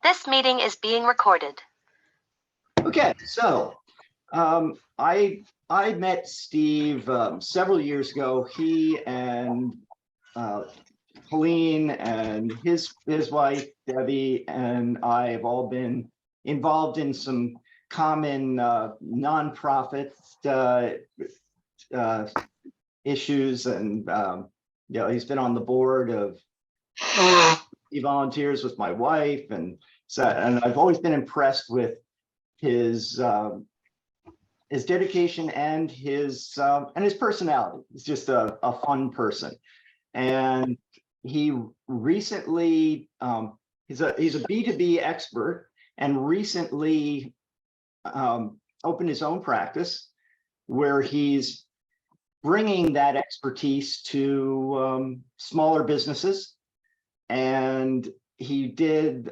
This meeting is being recorded. Okay, so I met Steve several years ago. He and Helene and his wife Debbie and I have all been involved in some common nonprofit issues, and he's been on the board of He Volunteers with my wife, and so I've always been impressed with his dedication and his personality. He's just a fun person, and he recently he's a B2B expert, and recently opened his own practice where he's bringing that expertise to smaller businesses. And he did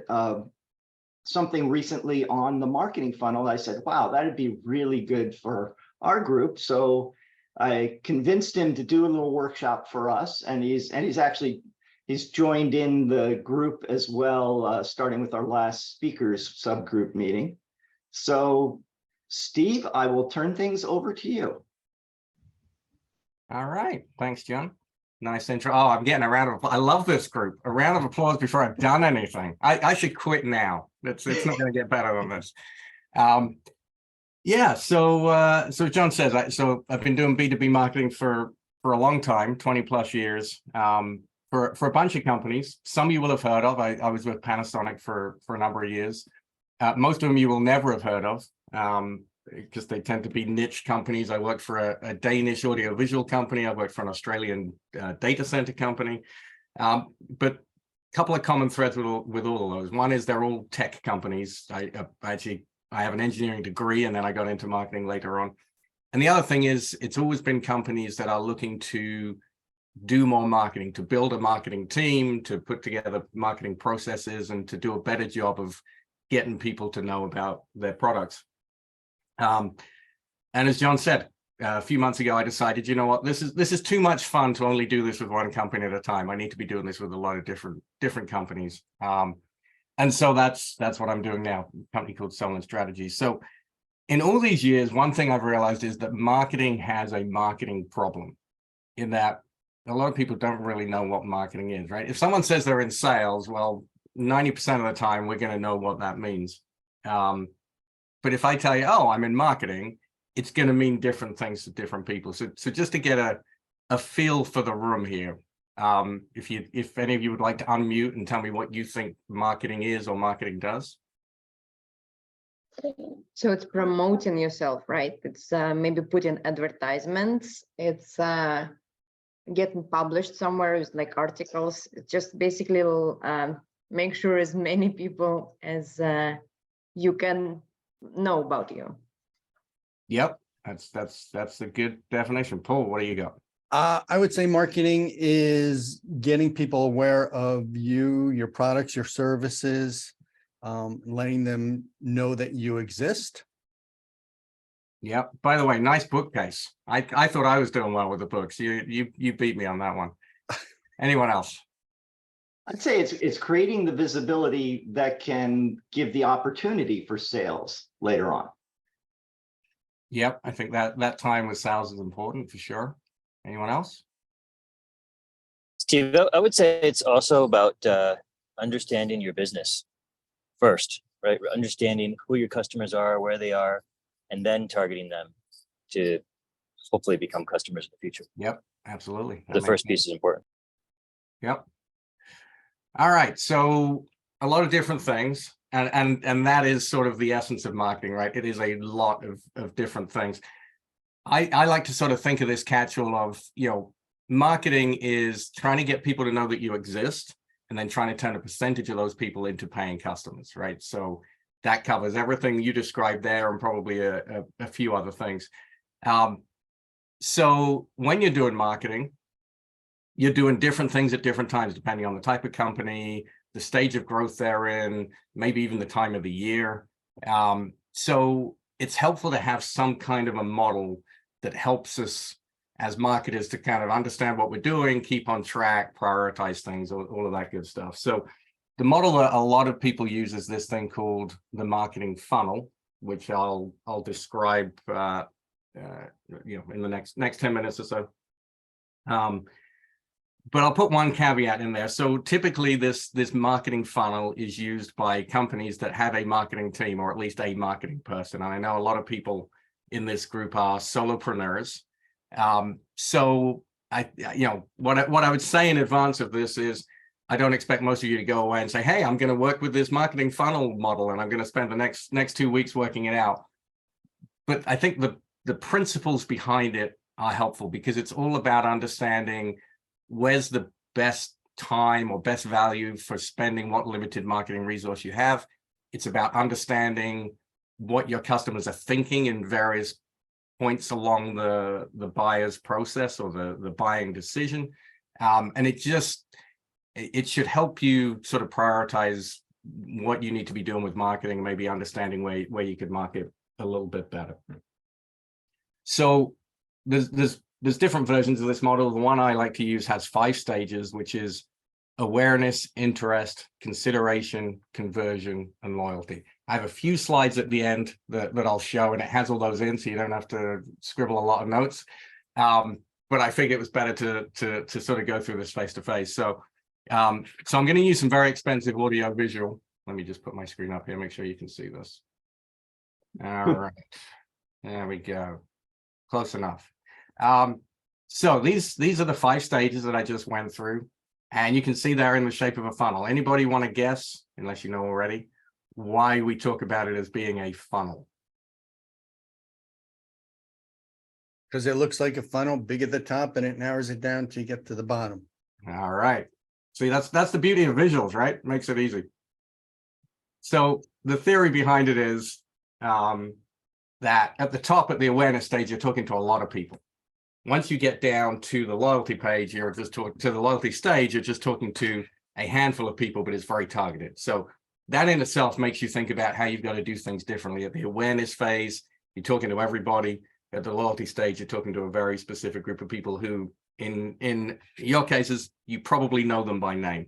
something recently on the marketing funnel. I said, wow, that'd be really good for our group. So I convinced him to do a little workshop for us. And he's joined in the group as well, starting with our last speakers subgroup meeting. So Steve, I will turn things over to you. All right. Thanks, John. Nice intro. Oh, I'm getting a round of applause. I love this group. A round of applause before I've done anything. I should quit now. It's not going to get better than this. Yeah. So John says, I've been doing B2B marketing for a long time, 20 plus years, for a bunch of companies. Some you will have heard of. I was with Panasonic for a number of years. Most of them you will never have heard of, because they tend to be niche companies. I worked for a Danish audiovisual company. I worked for an Australian data center company. But a couple of common threads with all of those. One is they're all tech companies. I have an engineering degree, and then I got into marketing later on. And the other thing is, it's always been companies that are looking to do more marketing, to build a marketing team, to put together marketing processes, and to do a better job of getting people to know about their products. And as John said, a few months ago, I decided, you know what, this is too much fun to only do this with one company at a time. I need to be doing this with a lot of different companies. And so that's what I'm doing now, a company called Solent Strategies. So in all these years, one thing I've realized is that marketing has a marketing problem, in that a lot of people don't really know what marketing is, right? If someone says they're in sales, well, 90% of the time, we're going to know what that means. But if I tell you, oh, I'm in marketing, it's going to mean different things to different people. So just to get a feel for the room here, if any of you would like to unmute and tell me what you think marketing is or marketing does. So it's promoting yourself, right? It's maybe putting advertisements. It's getting published somewhere, it's like articles. It's just basically make sure as many people as you can know about you. Yep, that's a good definition. Paul, what do you got? I would say marketing is getting people aware of you, your products, your services, letting them know that you exist. Yep. By the way, nice bookcase. I thought I was doing well with the books. You beat me on that one. Anyone else? I'd say it's creating the visibility that can give the opportunity for sales later on. Yep, I think that time with sales is important for sure. Anyone else? Steve, I would say it's also about understanding your business first, right? Understanding who your customers are, where they are, and then targeting them to hopefully become customers in the future. Yep, absolutely. The first piece is important. Yep. All right, so a lot of different things, and that is sort of the essence of marketing, right? It is a lot of different things. I like to sort of think of this catch-all of, marketing is trying to get people to know that you exist, and then trying to turn a percentage of those people into paying customers, right? So that covers everything you described there, and probably a few other things. So when you're doing marketing, you're doing different things at different times, depending on the type of company, the stage of growth they're in, maybe even the time of the year. So it's helpful to have some kind of a model that helps us as marketers to kind of understand what we're doing, keep on track, prioritize things, all of that good stuff. So the model that a lot of people use is this thing called the marketing funnel, which I'll describe in the next 10 minutes or so. But I'll put one caveat in there. So typically this marketing funnel is used by companies that have a marketing team, or at least a marketing person. And I know a lot of people in this group are solopreneurs. So what I would say in advance of this is, I don't expect most of you to go away and say, hey, I'm going to work with this marketing funnel model and I'm going to spend the next 2 weeks working it out. But I think the principles behind it are helpful, because it's all about understanding where's the best time or best value for spending what limited marketing resource you have. It's about understanding what your customers are thinking in various points along the buyer's process or the buying decision. And it should help you sort of prioritize what you need to be doing with marketing, maybe understanding where you could market a little bit better. So there's different versions of this model. The one I like to use has 5 stages, which is awareness, interest, consideration, conversion, and loyalty. I have a few slides at the end that I'll show, and it has all those in, so you don't have to scribble a lot of notes. But I figured it was better to sort of go through this face to face. So I'm going to use some very expensive audio visual. Let me just put my screen up here, make sure you can see this. All right, there we go. Close enough. So these are the 5 stages that I just went through, and you can see they're in the shape of a funnel. Anybody want to guess, unless you know already, why we talk about it as being a funnel? Because it looks like a funnel, big at the top, and it narrows it down till you get to the bottom. All right. See, that's the beauty of visuals, right? Makes it easy. So the theory behind it is that at the top, at the awareness stage, you're talking to a lot of people. Once you get down to the loyalty page, you're just talking to the loyalty stage, you're just talking to a handful of people, but it's very targeted. So that in itself makes you think about how you've got to do things differently. At the awareness phase, you're talking to everybody. At the loyalty stage, you're talking to a very specific group of people who, in your cases, you probably know them by name.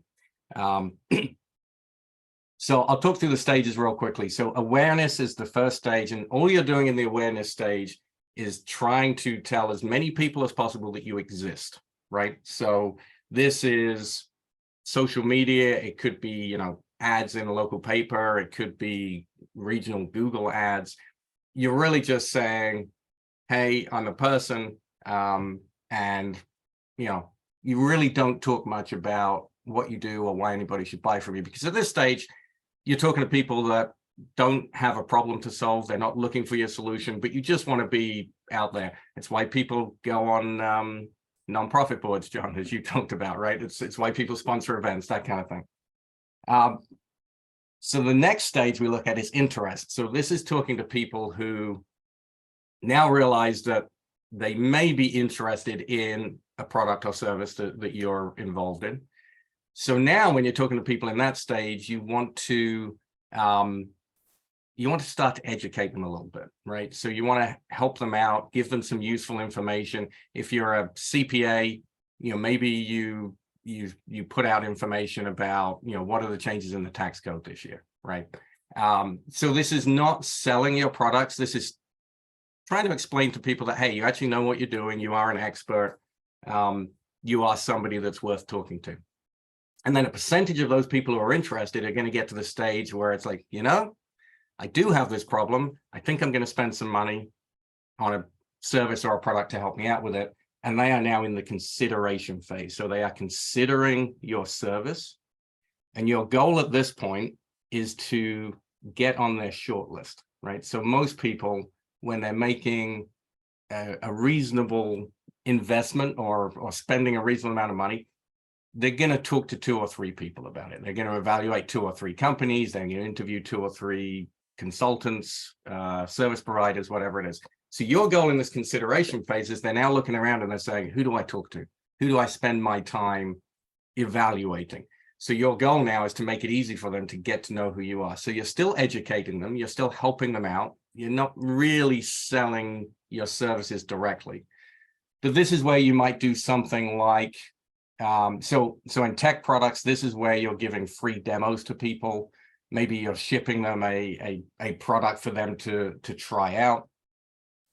So I'll talk through the stages real quickly. So awareness is the first stage, and all you're doing in the awareness stage is trying to tell as many people as possible that you exist, right? So this is social media. It could be, ads in a local paper. It could be regional Google ads. You're really just saying, hey, I'm a person, and you really don't talk much about what you do or why anybody should buy from you, because at this stage, you're talking to people that don't have a problem to solve. They're not looking for your solution, but you just want to be out there. It's why people go on nonprofit boards, John, as you talked about, right? It's why people sponsor events, that kind of thing. So the next stage we look at is interest. So this is talking to people who now realize that they may be interested in a product or service that you're involved in. So now when you're talking to people in that stage, you want to start to educate them a little bit, right? So you want to help them out, give them some useful information. If you're a CPA, maybe you put out information about, what are the changes in the tax code this year, right? So this is not selling your products. This is trying to explain to people that, hey, you actually know what you're doing. You are an expert. You are somebody that's worth talking to. And then a percentage of those people who are interested are going to get to the stage where it's like, I do have this problem. I think I'm going to spend some money on a service or a product to help me out with it. And they are now in the consideration phase. So they are considering your service. And your goal at this point is to get on their short list, right? So most people, when they're making a reasonable investment or spending a reasonable amount of money, they're going to talk to 2 or 3 people about it. They're going to evaluate 2 or 3 companies. They're going to interview 2 or 3 consultants, service providers, whatever it is. So your goal in this consideration phase is they're now looking around and they're saying, who do I talk to? Who do I spend my time evaluating? So your goal now is to make it easy for them to get to know who you are. So you're still educating them. You're still helping them out. You're not really selling your services directly. But this is where you might do something like So in tech products, this is where you're giving free demos to people. Maybe you're shipping them a product for them to try out.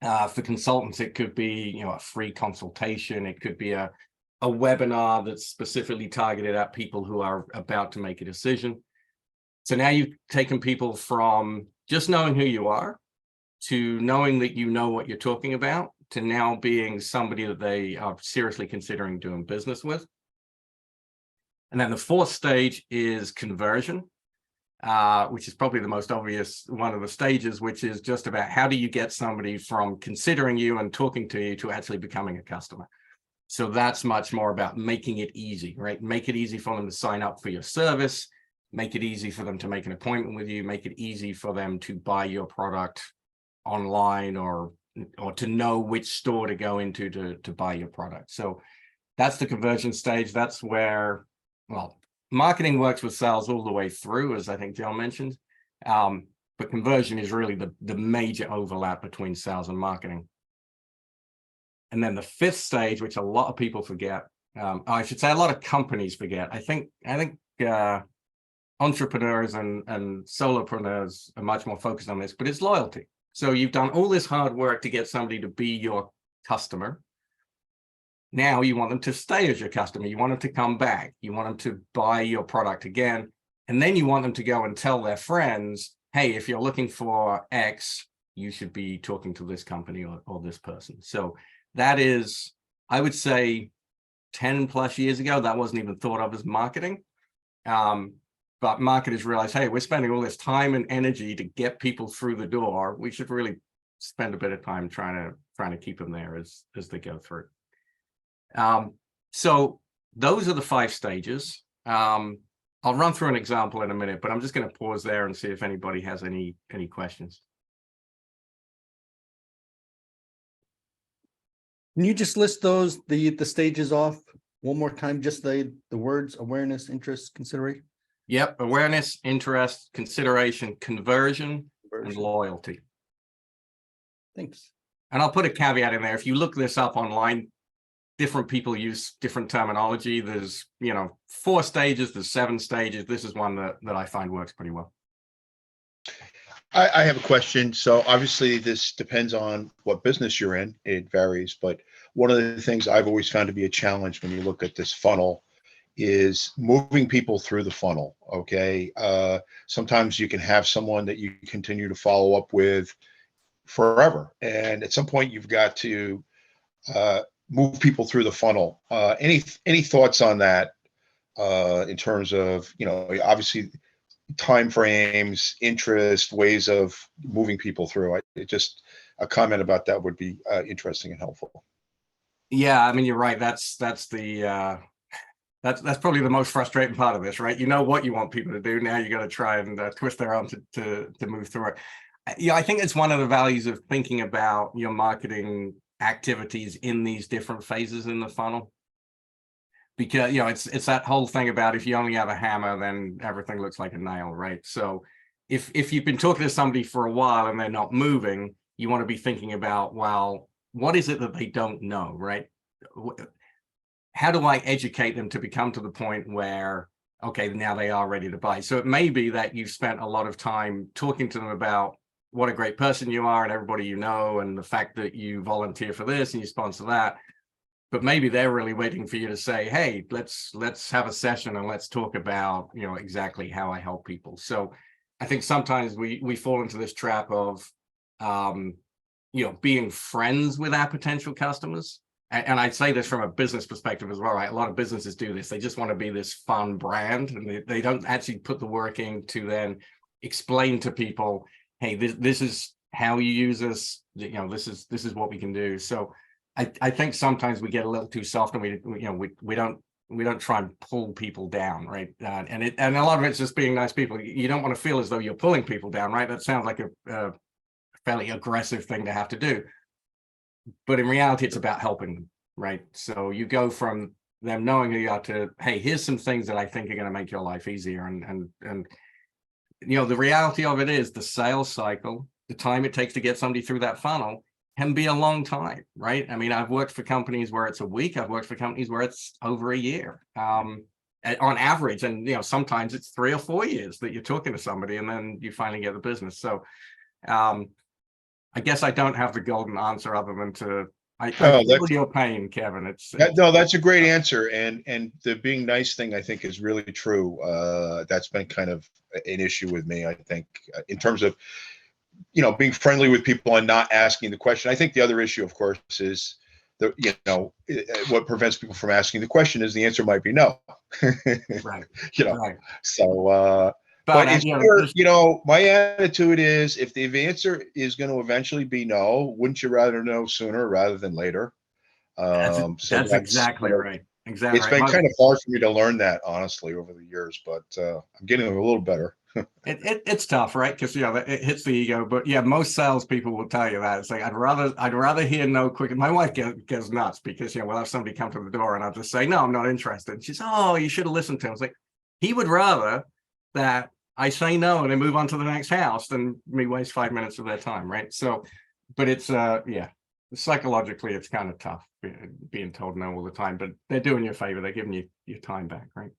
For consultants, it could be a free consultation. It could be a webinar that's specifically targeted at people who are about to make a decision. So now you've taken people from just knowing who you are to knowing that you know what you're talking about to now being somebody that they are seriously considering doing business with. And then the fourth stage is conversion, which is probably the most obvious one of the stages, which is just about how do you get somebody from considering you and talking to you to actually becoming a customer. So that's much more about making it easy, right? Make it easy for them to sign up for your service, make it easy for them to make an appointment with you, make it easy for them to buy your product online or to know which store to go into to buy your product. So that's the conversion stage. That's where, well, marketing works with sales all the way through, as I think John mentioned. But conversion is really the major overlap between sales and marketing. And then the fifth stage, which a lot of people forget, I should say a lot of companies forget. I think entrepreneurs and solopreneurs are much more focused on this, but it's loyalty. So you've done all this hard work to get somebody to be your customer. Now you want them to stay as your customer. You want them to come back. You want them to buy your product again. And then you want them to go and tell their friends, hey, if you're looking for X, you should be talking to this company or this person. So that is, I would say 10 plus years ago, that wasn't even thought of as marketing. But marketers realize, hey, we're spending all this time and energy to get people through the door. We should really spend a bit of time trying to keep them there as they go through. So those are the 5 stages. I'll run through an example in a minute, but I'm just going to pause there and see if anybody has any questions. Can you just list those, the stages off one more time? Just the words: awareness, interest, consideration. Yep, awareness, interest, consideration, conversion, and loyalty. Thanks. And I'll put a caveat in there. If you look this up online, different people use different terminology. There's 4 stages, there's 7 stages. This is one that I find works pretty well. I have a question. So obviously this depends on what business you're in. It varies, but one of the things I've always found to be a challenge when you look at this funnel is moving people through the funnel. Okay. Sometimes you can have someone that you continue to follow up with forever. And at some point you've got to move people through the funnel. Any thoughts on that in terms of, obviously time frames, interest, ways of moving people through? Just a comment about that would be interesting and helpful. Yeah, I mean, you're right. That's probably the most frustrating part of this, right? You know what you want people to do. Now you got to try and twist their arm to move through it. Yeah, I think it's one of the values of thinking about your marketing activities in these different phases in the funnel. Because it's that whole thing about if you only have a hammer, then everything looks like a nail, right? So if you've been talking to somebody for a while and they're not moving, you want to be thinking about, well, what is it that they don't know, right? How do I educate them to become to the point where, okay, now they are ready to buy? So it may be that you've spent a lot of time talking to them about what a great person you are and everybody you know, and the fact that you volunteer for this and you sponsor that. But maybe they're really waiting for you to say, hey, let's have a session and let's talk about, exactly how I help people. So I think sometimes we fall into this trap of, being friends with our potential customers. And I'd say this from a business perspective as well, right? A lot of businesses do this. They just want to be this fun brand, and they don't actually put the work in to then explain to people, hey, this is how you use us. This is what we can do. So I think sometimes we get a little too soft, and we don't try and pull people down, right? And a lot of it's just being nice people. You don't want to feel as though you're pulling people down, right? That sounds like a fairly aggressive thing to have to do. But in reality, it's about helping them, right? So you go from them knowing who you are to, hey, here's some things that I think are going to make your life easier. And the reality of it is the sales cycle, the time it takes to get somebody through that funnel can be a long time, right? I mean, I've worked for companies where it's a week. I've worked for companies where it's over a year, on average. And, sometimes it's 3 or 4 years that you're talking to somebody and then you finally get the business. So I guess I don't have the golden answer other than I feel your pain, Kevin. No, that's a great answer. And the being nice thing, I think, is really true. That's been kind of an issue with me, I think, in terms of, being friendly with people and not asking the question. I think the other issue, of course, is what prevents people from asking the question is the answer might be no. Right. Right. So, but it's my attitude is if the answer is going to eventually be no, wouldn't you rather know sooner rather than later? That's exactly right. Exactly. It's been kind of hard for me to learn that, honestly, over the years, but I'm getting a little better. It's tough, right? Because it hits the ego. But yeah, most salespeople will tell you that. It's like I'd rather hear no quick. My wife goes nuts because we'll have somebody come to the door and I'll just say, no, I'm not interested. And she's, oh, you should have listened to him. It's like he would rather that I say no and then move on to the next house than me waste 5 minutes of their time, right? So, but it's psychologically it's kind of tough being told no all the time. But they're doing you a favor. They're giving you your time back, right?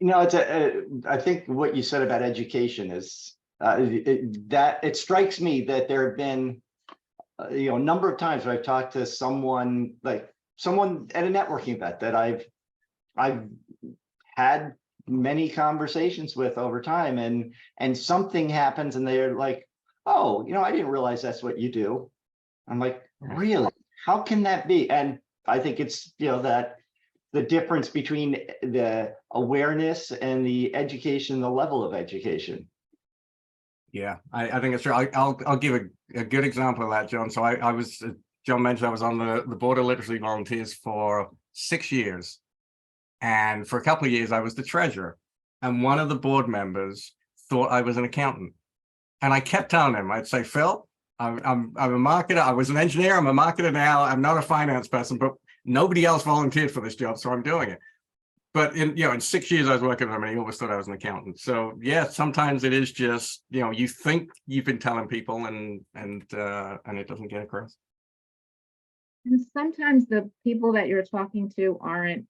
I think what you said about education is that it strikes me that there have been, a number of times where I've talked to someone at a networking event that I've had many conversations with over time, and something happens and they're like, oh, I didn't realize that's what you do. I'm like, really? How can that be? And I think it's, that the difference between the awareness and the education, the level of education. Yeah, I think it's true. I'll give a good example of that, John. So I was, John mentioned, I was on the board of literacy volunteers for 6 years. And for a couple of years, I was the treasurer. And one of the board members thought I was an accountant. And I kept telling him, I'd say, Phil, I'm a marketer. I was an engineer. I'm a marketer now. I'm not a finance person, but nobody else volunteered for this job, so I'm doing it. But in 6 years I was working with him, and he always thought I was an accountant. So yeah, sometimes it is just you think you've been telling people, and it doesn't get across. And sometimes the people that you're talking to aren't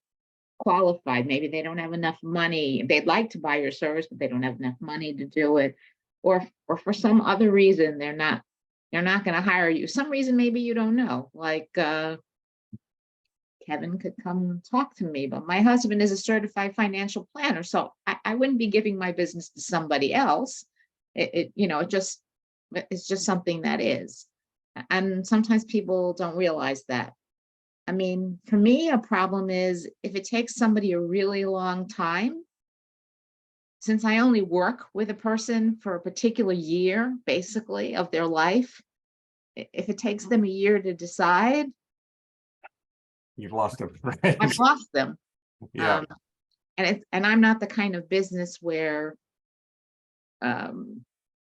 qualified. Maybe they don't have enough money. They'd like to buy your service, but they don't have enough money to do it, or for some other reason they're not going to hire you. Some reason maybe you don't know, like. Kevin could come talk to me, but my husband is a certified financial planner, so I wouldn't be giving my business to somebody else. It's just something that is, and sometimes people don't realize that. I mean, for me, a problem is if it takes somebody a really long time. Since I only work with a person for a particular year, basically, of their life, if it takes them a year to decide, you've lost them. Right? I've lost them. Yeah. And I'm not the kind of business where, they're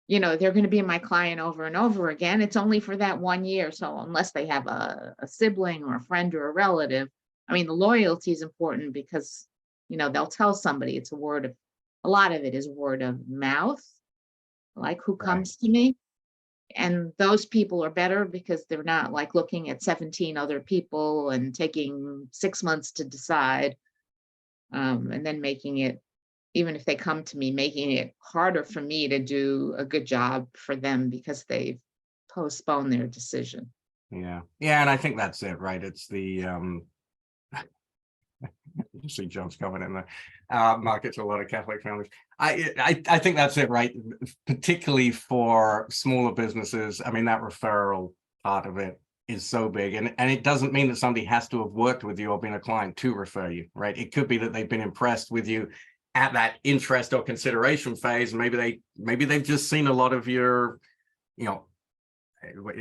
going to be my client over and over again. It's only for that 1 year. So unless they have a sibling or a friend or a relative, I mean, the loyalty is important because, they'll tell somebody. It's a lot of it is word of mouth, like who comes to me. And those people are better because they're not like looking at 17 other people and taking 6 months to decide, and then making it, even if they come to me, making it harder for me to do a good job for them because they've postponed their decision. Yeah. And I think that's it, right? It's the you see John's coming in there. Markets a lot of Catholic families. I think that's it, right? Particularly for smaller businesses. I mean, that referral part of it is so big, and it doesn't mean that somebody has to have worked with you or been a client to refer you, right? It could be that they've been impressed with you at that interest or consideration phase. Maybe they've just seen a lot of your,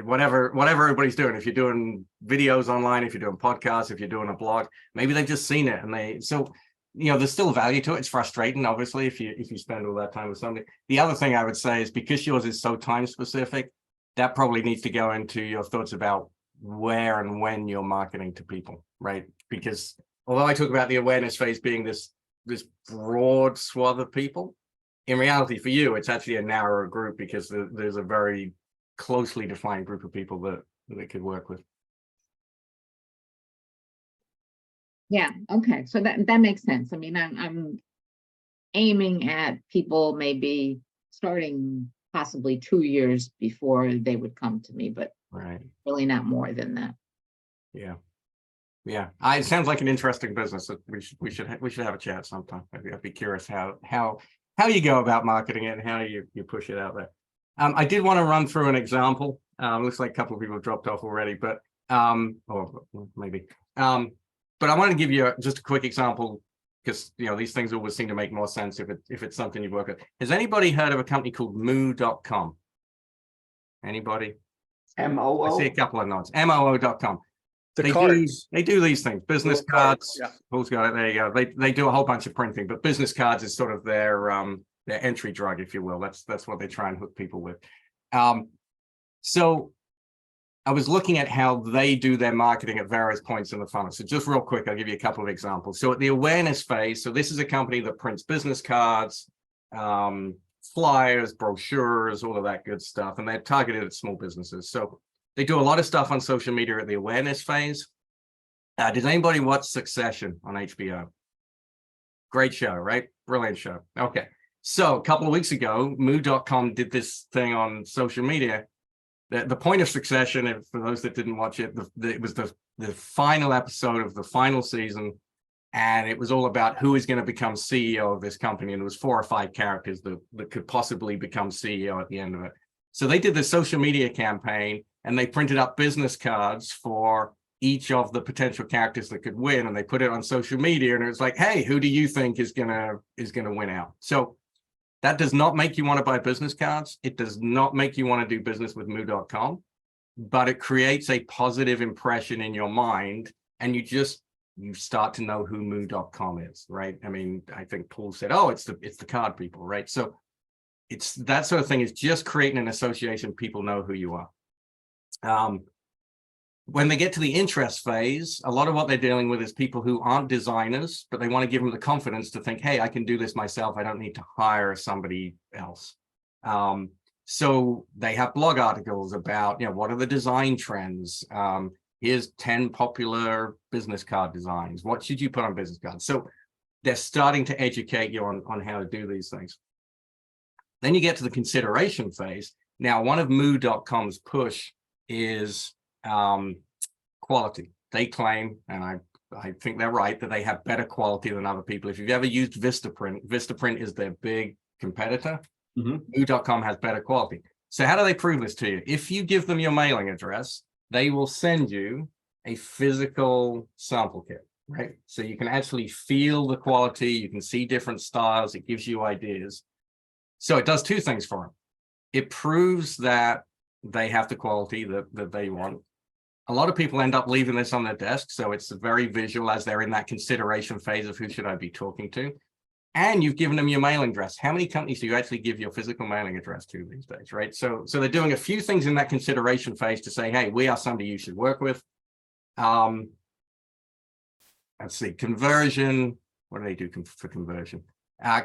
whatever everybody's doing. If you're doing videos online, if you're doing podcasts, if you're doing a blog, maybe they've just seen it, and there's still value to it. It's frustrating, obviously, if you spend all that time with somebody. The other thing I would say is, because yours is so time specific, that probably needs to go into your thoughts about where and when you're marketing to people, right? Because although I talk about the awareness phase being this broad swath of people, in reality for you, it's actually a narrower group, because there's a very closely defined group of people that it could work with. Yeah, okay, so that makes sense. I mean, I'm aiming at people maybe starting possibly 2 years before they would come to me, but Right. really not more than that. Yeah. Yeah. It sounds like an interesting business that we should have a chat sometime. I'd be curious how you go about marketing it and how you push it out there. I did want to run through an example. Looks like a couple of people have dropped off already, but or maybe. But I want to give you just a quick example because these things always seem to make more sense if it's something you work with. Has anybody heard of a company called moo.com? Anybody? MOO. I see a couple of nods. MOO.com. The cards. They do these things. Business Little cards, cards. yeah. Paul's got it. There you go. They do a whole bunch of printing, but business cards is sort of their entry drug, if you will. That's what they try and hook people with. So I was looking at how they do their marketing at various points in the funnel. So just real quick, I'll give you a couple of examples. So at the awareness phase, so this is a company that prints business cards, flyers, brochures, all of that good stuff, and they're targeted at small businesses. So they do a lot of stuff on social media at the awareness phase. Did anybody watch Succession on HBO? Great show, right? Brilliant show. Okay. So a couple of weeks ago, moo.com did this thing on social media. The point of Succession, and for those that didn't watch it, it was the final episode of the final season, and it was all about who is going to become CEO of this company. And there was 4 or 5 characters that could possibly become CEO at the end of it. So they did the social media campaign, and they printed up business cards for each of the potential characters that could win, and they put it on social media. And it was like, hey, who do you think is gonna win out? So that does not make you want to buy business cards. It does not make you want to do business with moo.com, but it creates a positive impression in your mind, and you start to know who moo.com is, right? I mean, I think Paul said, oh, it's the card people, right? So it's that sort of thing is just creating an association. People know who you are. When they get to the interest phase, a lot of what they're dealing with is people who aren't designers, but they want to give them the confidence to think, hey, I can do this myself. I don't need to hire somebody else. So they have blog articles about, what are the design trends? Here's 10 popular business card designs. What should you put on business cards? So they're starting to educate you on how to do these things. Then you get to the consideration phase. Now, one of moo.com's push is quality. They claim, and I think they're right, that they have better quality than other people. If you've ever used Vistaprint is their big competitor. moo.com has better quality. So how do they prove this to you? If you give them your mailing address, they will send you a physical sample kit, right? So you can actually feel the quality, you can see different styles, it gives you ideas. So it does 2 things for them. It proves that they have the quality that they want. A lot of people end up leaving this on their desk, so it's very visual as they're in that consideration phase of who should I be talking to. And you've given them your mailing address. How many companies do you actually give your physical mailing address to these days, right? So they're doing a few things in that consideration phase to say, hey, we are somebody you should work with. Let's see, conversion. What do they do for conversion?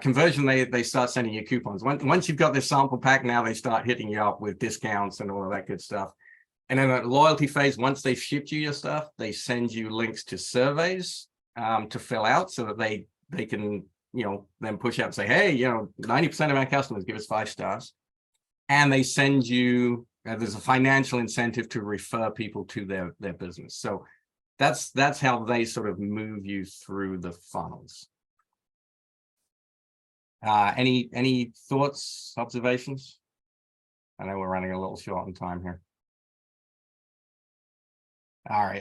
Conversion, they start sending you coupons. Once you've got this sample pack, now they start hitting you up with discounts and all of that good stuff. And then at loyalty phase, once they've shipped you your stuff, they send you links to surveys to fill out so that they can, then push out and say, hey, 90% of our customers give us 5 stars. And they send you, there's a financial incentive to refer people to their business. So that's how they sort of move you through the funnels. Any thoughts, observations? I know we're running a little short on time here. All right,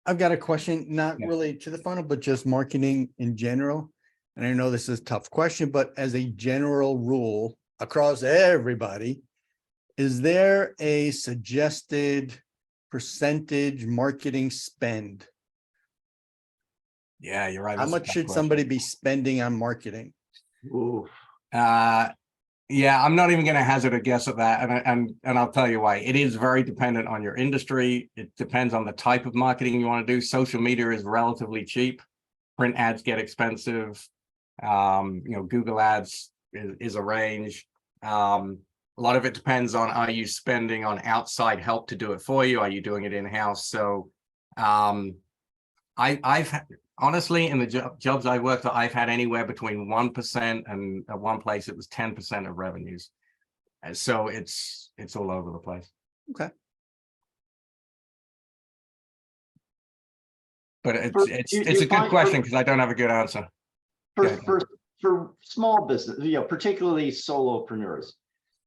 I've got a question, not related to the funnel, but just marketing in general. And I know this is a tough question, but as a general rule across everybody, is there a suggested percentage marketing spend? Yeah, you're right. How much should somebody be spending on marketing? Ooh. Yeah, I'm not even going to hazard a guess at that, and I'll tell you why. It is very dependent on your industry. It depends on the type of marketing you want to do. Social media is relatively cheap. Print ads get expensive. Google ads is a range. A lot of it depends on, are you spending on outside help to do it for you? Are you doing it in-house? So I've honestly, in the jobs I worked at, I've had anywhere between 1% and at one place it was 10% of revenues. And so it's all over the place. Okay. But For- it's you- a you good find- question because I don't have a good answer. For, Okay. for small business, particularly solopreneurs,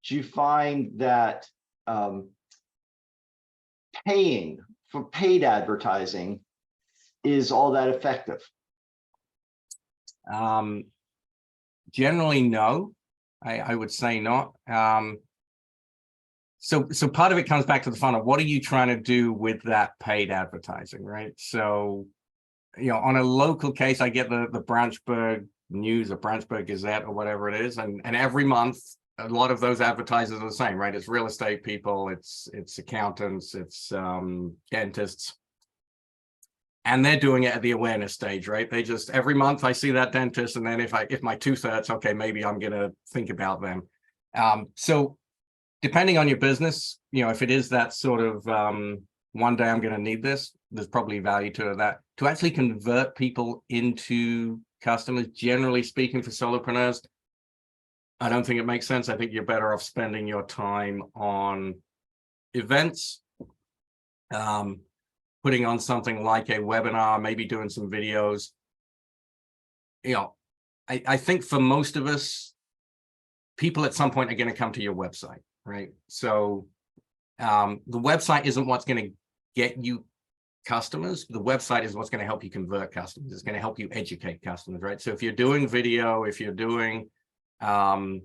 do you find that paying for paid advertising is all that effective? Generally, no. I would say not. So part of it comes back to the funnel. What are you trying to do with that paid advertising, right? So, on a local case, I get the Branchburg News or Branchburg Gazette or whatever it is, and every month a lot of those advertisers are the same, right? It's real estate people, it's accountants, it's dentists, and they're doing it at the awareness stage, right? They just, every month I see that dentist, and then if my tooth hurts, okay, maybe I'm gonna think about them. So depending on your business, if it is that sort of one day I'm going to need this, there's probably value to that. To actually convert people into customers, generally speaking, for solopreneurs, I don't think it makes sense. I think you're better off spending your time on events, putting on something like a webinar, maybe doing some videos. I think for most of us, people at some point are going to come to your website, right? So the website isn't what's going to get you customers. The website is what's going to help you convert customers. It's going to help you educate customers, right? So if you're doing video, if you're doing webinars,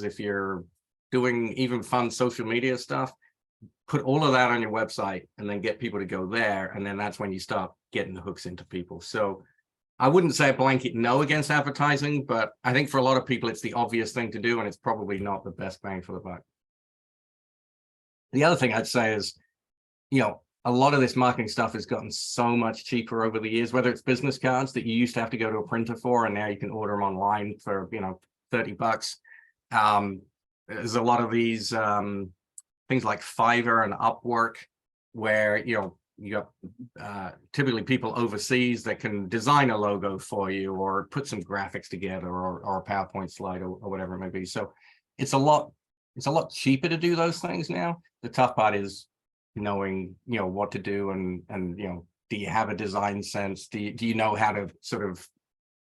if you're doing even fun social media stuff, put all of that on your website and then get people to go there. And then that's when you start getting the hooks into people. So I wouldn't say a blanket no against advertising, but I think for a lot of people, it's the obvious thing to do, and it's probably not the best bang for the buck. The other thing I'd say is, a lot of this marketing stuff has gotten so much cheaper over the years, whether it's business cards that you used to have to go to a printer for, and now you can order them online for, $30. There's a lot of these things like Fiverr and Upwork, where, you got typically people overseas that can design a logo for you or put some graphics together or a PowerPoint slide or whatever it may be. So it's a lot cheaper to do those things now. The tough part is knowing, what to do and do you have a design sense? Do you know how to sort of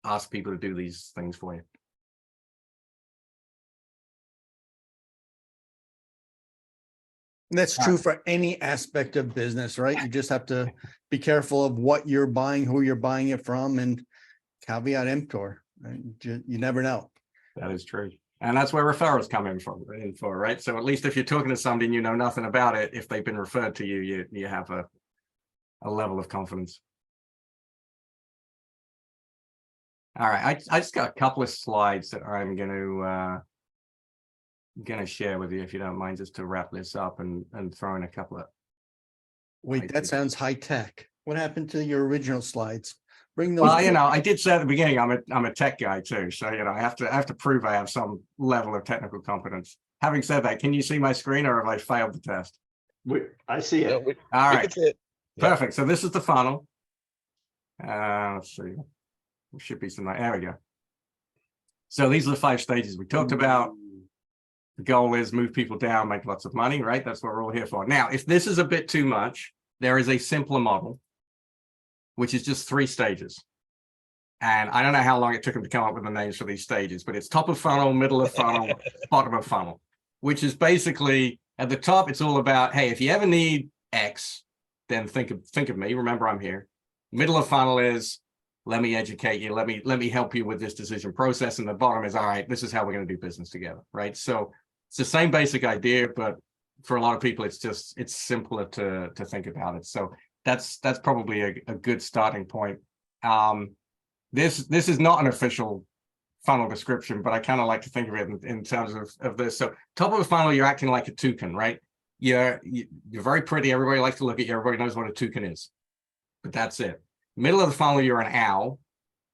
ask people to do these things for you? That's true for any aspect of business, right? You just have to be careful of what you're buying, who you're buying it from, and caveat emptor. Right? You never know. That is true. And that's where referrals come in for, right? So at least if you're talking to somebody and you know nothing about it, if they've been referred to you, you have a level of confidence. All right, I just got a couple of slides that I'm going to share with you, if you don't mind, just to wrap this up and throw in a couple of. Wait, that sounds high tech. What happened to your original slides? Bring those. Well, I did say at the beginning, I'm a tech guy too, so I have to prove I have some level of technical competence. Having said that, can you see my screen, or have I failed the test? I see it. All right, Yeah. perfect. So this is the funnel. Let's see, there should be some. There we go. So these are the 5 stages we talked about. The goal is move people down, make lots of money, right? That's what we're all here for. Now, if this is a bit too much, there is a simpler model, which is just 3 stages. And I don't know how long it took them to come up with the names for these stages, but it's top of funnel, middle of funnel, bottom of funnel, which is basically at the top, it's all about, hey, if you ever need X, then think of me. Remember, I'm here. Middle of funnel is, let me educate you. Let me help you with this decision process. And the bottom is, all right, this is how we're going to do business together, right? So it's the same basic idea, but for a lot of people, it's simpler to think about it. So that's probably a good starting point. This is not an official funnel description, but I kind of like to think of it in terms of this. So top of the funnel, you're acting like a toucan, right? You're very pretty. Everybody likes to look at you. Everybody knows what a toucan is, but that's it. Middle of the funnel, you're an owl,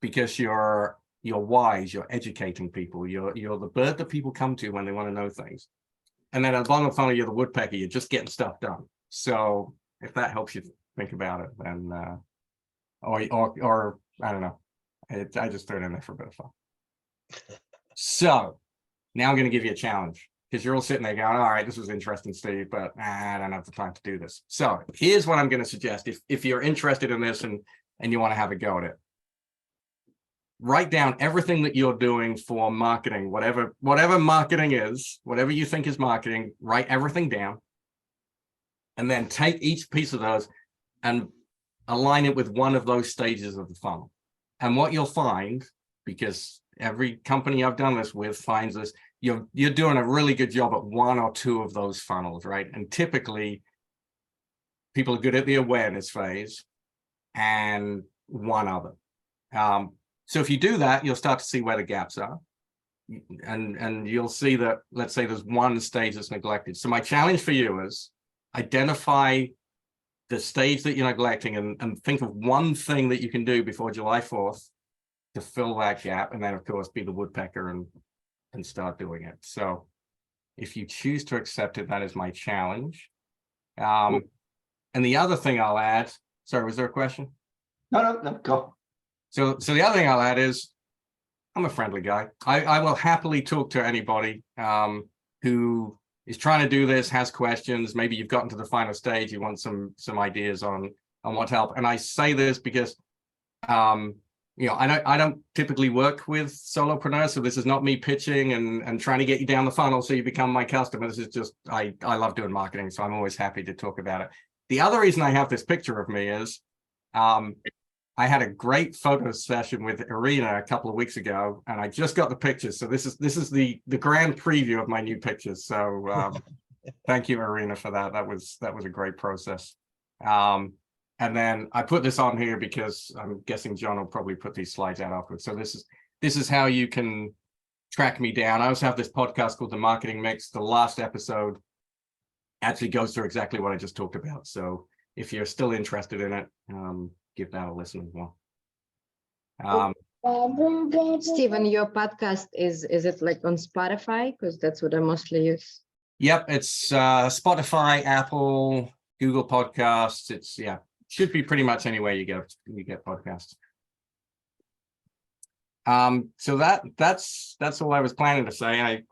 because you're you're wise, you're educating people, you're the bird that people come to when they want to know things. And then at the bottom of the funnel, you're the woodpecker, you're just getting stuff done. So if that helps you think about it, then or I don't know. I just threw it in there for a bit of fun. So now I'm going to give you a challenge, because you're all sitting there going, all right, this was interesting, Steve, but I don't have the time to do this. So here's what I'm going to suggest. If you're interested in this and you want to have a go at it, write down everything that you're doing for marketing, whatever marketing is, whatever you think is marketing, write everything down. And then take each piece of those and align it with one of those stages of the funnel. And what you'll find, because every company I've done this with finds this, you're doing a really good job at one or two of those funnels, right? And typically people are good at the awareness phase and one other. So if you do that, you'll start to see where the gaps are. And you'll see that, let's say there's one stage that's neglected. So my challenge for you is identify the stage that you're neglecting and think of one thing that you can do before July 4th to fill that gap. And then of course, be the woodpecker and start doing it. So if you choose to accept it, that is my challenge. And the other thing I'll add, sorry, was there a question? No, go. So the other thing I'll add is I'm a friendly guy. I will happily talk to anybody who is trying to do this, has questions. Maybe you've gotten to the final stage, you want some ideas on what to help. And I say this because I don't typically work with solopreneurs, so this is not me pitching and trying to get you down the funnel so you become my customer. This is just I love doing marketing, so I'm always happy to talk about it. The other reason I have this picture of me is I had a great photo session with Irina a couple of weeks ago, and I just got the pictures. So this is the grand preview of my new pictures. So thank you, Irina, for that. That was a great process. And then I put this on here because I'm guessing John will probably put these slides out afterwards. So this is how you can track me down. I also have this podcast called The Marketing Mix. The last episode actually goes through exactly what I just talked about. So if you're still interested in it, give that a listen as well. Stephen, your podcast is it like on Spotify? Because that's what I mostly use. Yep, it's Spotify, Apple, Google Podcasts. It's should be pretty much anywhere you get podcasts. So that's all I was planning to say.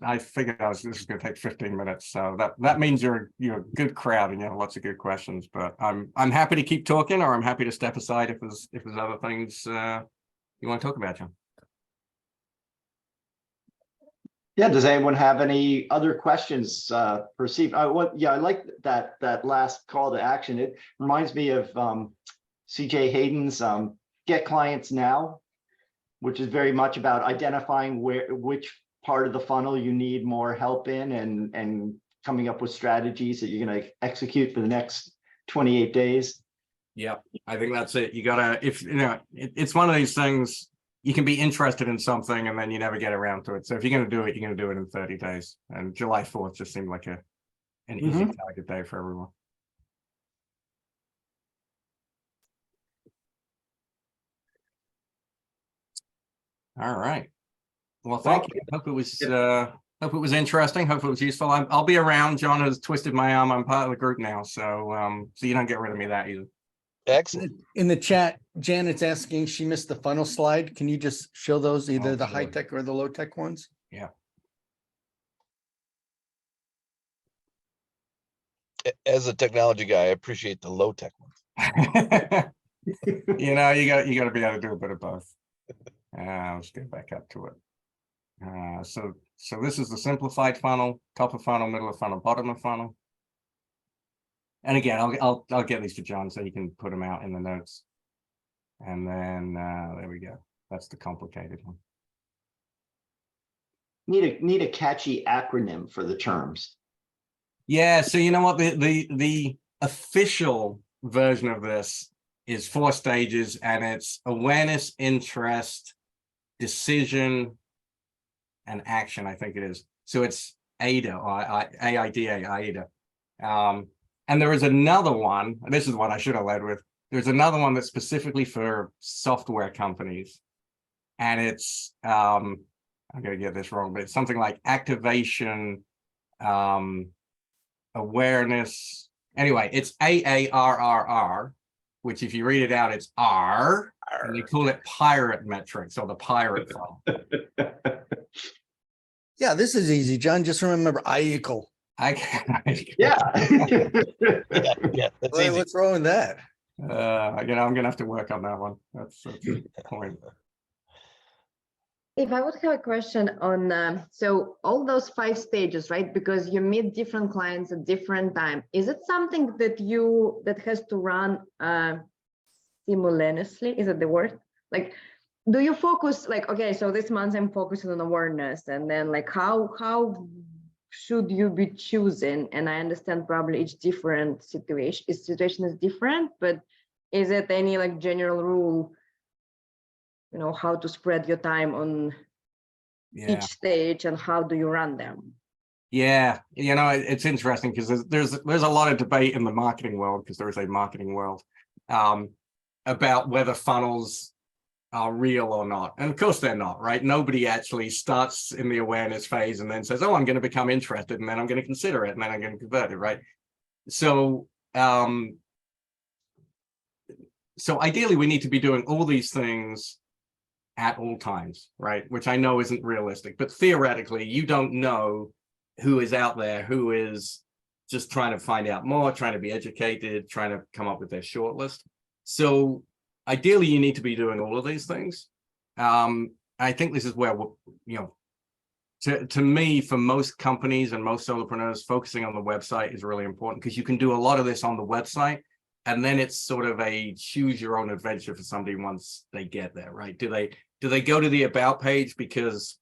I figured this was going to take 15 minutes, so that means you're a good crowd and you have lots of good questions. But I'm happy to keep talking, or I'm happy to step aside if there's other things you want to talk about, John. Yeah, does anyone have any other questions for Steve? I like that last call to action. It reminds me of CJ Hayden's Get Clients Now, which is very much about identifying which part of the funnel you need more help in and coming up with strategies that you're going to execute for the next 28 days. Yeah, I think that's it. You gotta, it's one of these things. You can be interested in something and then you never get around to it. So if you're going to do it, you're going to do it in 30 days. And July 4th just seemed like an easy target day for everyone. All right. Well, thank you. Hope it was interesting. Hope it was useful. I'll be around. John has twisted my arm. I'm part of the group now, so you don't get rid of me that easy. Excellent. In the chat, Janet's asking, she missed the funnel slide. Can you just show those, either the high tech or the low tech ones? Yeah. As a technology guy, I appreciate the low tech ones. You got to be able to do a bit of both. Let's get back up to it. So this is the simplified funnel: top of funnel, middle of funnel, bottom of funnel. And again, I'll get these to John so he can put them out in the notes. And then there we go. That's the complicated one. Need a catchy acronym for the terms. Yeah. So you know what, the official version of this is 4 stages, and it's awareness, interest, decision, and action. I think it is. So it's AIDA, or AIDA. And there is another one, and this is what I should have led with. There's another one that's specifically for software companies. and it's I'm gonna get this wrong, but it's something like activation, awareness. Anyway, it's AARRR, which if you read it out, it's R, and they call it pirate metrics or the pirate funnel. Yeah, this is easy, John. Just remember I equal. Yeah. Yeah, that's easy. What's wrong with that? I'm gonna have to work on that one. That's the point. If I would have a question on, so all those 5 stages, right? Because you meet different clients at different time. Is it something that has to run simultaneously? Is that the word? Like, do you focus like, okay, so this month I'm focusing on awareness, and then like how should you be choosing? And I understand probably each different situation is different, but is it any like general rule? How to spread your time on each stage and how do you run them? Yeah, it's interesting because there's a lot of debate in the marketing world, because there is a marketing world, about whether funnels are real or not. And of course they're not, right? Nobody actually starts in the awareness phase and then says, oh, I'm going to become interested, and then I'm going to consider it, and then I'm going to convert it, right? So ideally we need to be doing all these things at all times, right? Which I know isn't realistic, but theoretically, you don't know who is out there, who is just trying to find out more, trying to be educated, trying to come up with their shortlist. So ideally, you need to be doing all of these things. I think this is where, to me, for most companies and most solopreneurs, focusing on the website is really important, because you can do a lot of this on the website. And then it's sort of a choose your own adventure for somebody once they get there, right? Do they go to the about page because,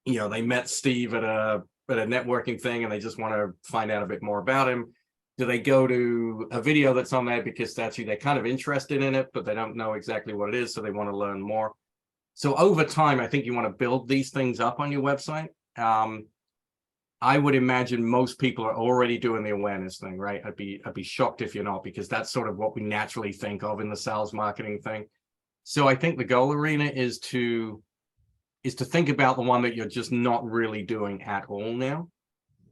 they met Steve at a networking thing and they just want to find out a bit more about him? Do they go to a video that's on there because that's who they're kind of interested in it, but they don't know exactly what it is, so they want to learn more? So over time, I think you want to build these things up on your website. I would imagine most people are already doing the awareness thing, right? I'd be shocked if you're not, because that's sort of what we naturally think of in the sales marketing thing. So I think the goal, Arena, is to think about the one that you're just not really doing at all now,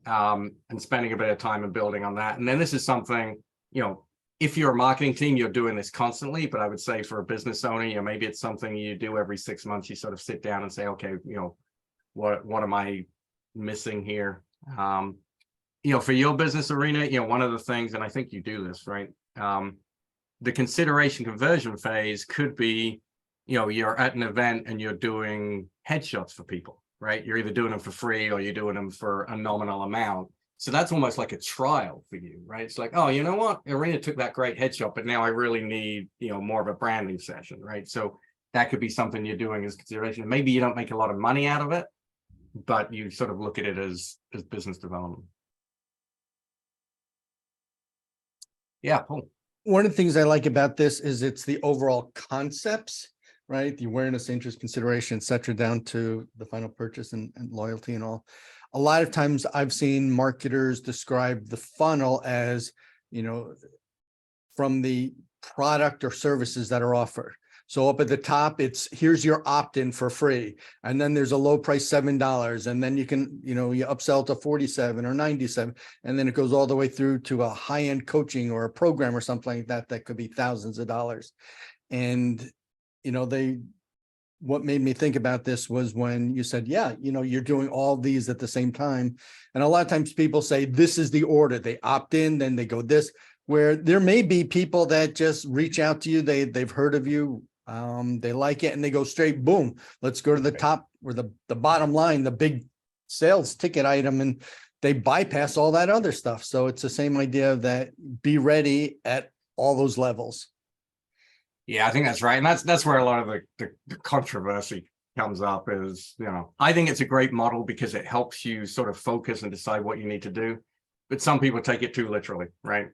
and spending a bit of time and building on that. And then this is something, if you're a marketing team, you're doing this constantly, but I would say for a business owner, maybe it's something you do every 6 months. You sort of sit down and say, okay, what am I missing here? For your business, Arena, one of the things, and I think you do this, right? The consideration conversion phase could be, you're at an event and you're doing headshots for people, right? You're either doing them for free or you're doing them for a nominal amount. So that's almost like a trial for you, right? It's like, oh, you know what? Arena took that great headshot, but now I really need, more of a branding session, right? So that could be something you're doing as consideration. Maybe you don't make a lot of money out of it, but you sort of look at it as business development. Yeah, Paul. One of the things I like about this is it's the overall concepts, right? The awareness, interest, consideration, et cetera, down to the final purchase and loyalty and all. A lot of times I've seen marketers describe the funnel as, from the product or services that are offered. So up at the top, it's here's your opt-in for free. And then there's a low price $7. And then you can, you upsell to 47 or 97. And then it goes all the way through to a high-end coaching or a program or something like that, that could be thousands of dollars. And, what made me think about this was when you said, yeah, you're doing all these at the same time. And a lot of times people say, this is the order. They opt in, then they go this, where there may be people that just reach out to you. They've heard of you. They like it and they go straight, boom, let's go to the top or the bottom line, the big sales ticket item, and they bypass all that other stuff. So it's the same idea that be ready at all those levels. Yeah, I think that's right. And that's where a lot of the controversy comes up is, I think it's a great model because it helps you sort of focus and decide what you need to do. But some people take it too literally, right?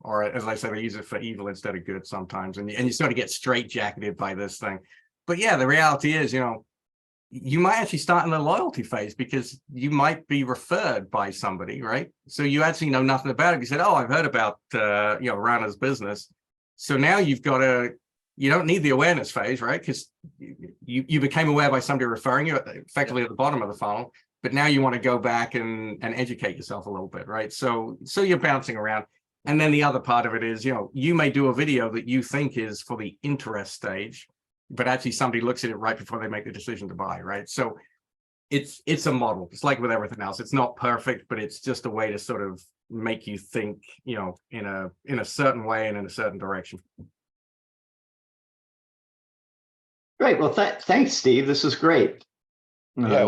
Or as I said, they use it for evil instead of good sometimes. And you sort of get straitjacketed by this thing. But yeah, the reality is, you might actually start in the loyalty phase because you might be referred by somebody, right? So you actually know nothing about it. You said, oh, I've heard about, Rana's business. So now you've got to you don't need the awareness phase, right? Because you became aware by somebody referring you effectively at the bottom of the funnel, but now you want to go back and educate yourself a little bit, right? So you're bouncing around. And then the other part of it is, you may do a video that you think is for the interest stage, but actually somebody looks at it right before they make the decision to buy, right? So it's a model. It's like with everything else. It's not perfect, but it's just a way to sort of make you think, in a certain way and in a certain direction. Great. Well, thanks, Steve. This is great. Yeah,